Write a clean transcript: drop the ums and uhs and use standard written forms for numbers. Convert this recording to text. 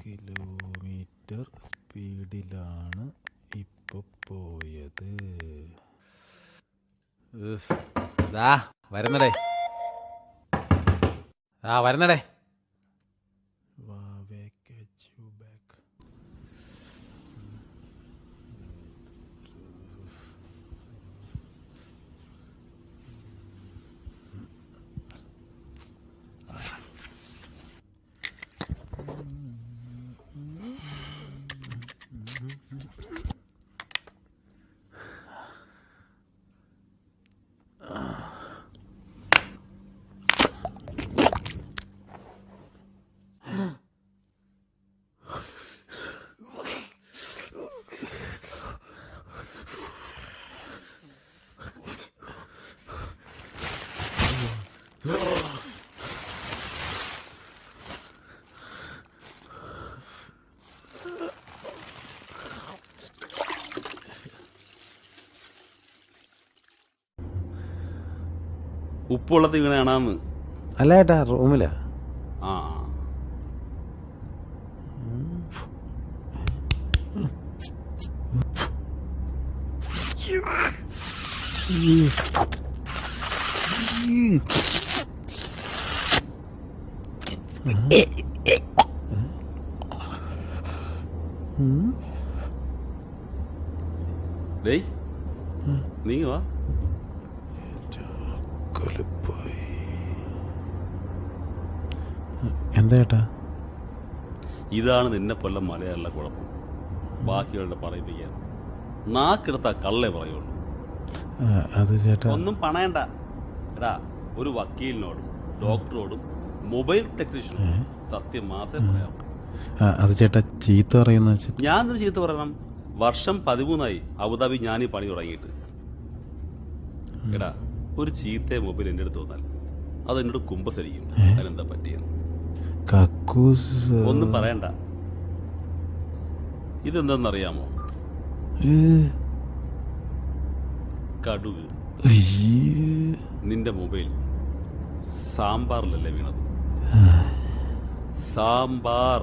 Kilometre സ്പീഡിലാണ് ഇപ്പൊ പോയത്. വരുന്നടേ വരുന്നടേ. ഉപ്പുള്ളത് ഇങ്ങനെയാണെന്ന് അല്ല ഏട്ടാ, റൂമിലാ. ആ നീ വാ. എന്താ ഏട്ടാ? ഇതാണ് നിന്നെ പോലെ മലയാളിയുടെ കുഴപ്പം. ബാക്കികളുടെ പറയിപ്പിക്കാൻ നാക്കെടുത്ത കള്ളേ പറയുള്ളൂ. അത് ചേട്ടാ ഒന്നും പണയണ്ട. എടാ, ഒരു വക്കീലിനോടും ഡോക്ടറോടും മൊബൈൽ ടെക്നീഷ്യനോടും സത്യം മാത്രമേ പറയാവൂ. അത് ചേട്ടാ ചീത്ത പറയുന്ന. ഞാൻ തന്നെ ചീത്ത പറയണം? വർഷം 13 അബുദാബി ഞാനീ പണി തുടങ്ങിയിട്ട്. എടാ, ഒരു ചീത്ത മൊബൈൽ എൻ്റെ അടുത്ത് വന്നാൽ അത് എന്നോട് കുമ്പസരിക്കും. അതിനെന്താ പറ്റിയെന്ന് ഒന്നും പറയണ്ട. ഇതെന്താന്നറിയാമോ? കടുക്. നിന്റെ മൊബൈൽ സാമ്പാറിലല്ലേ വീണത്? സാമ്പാർ.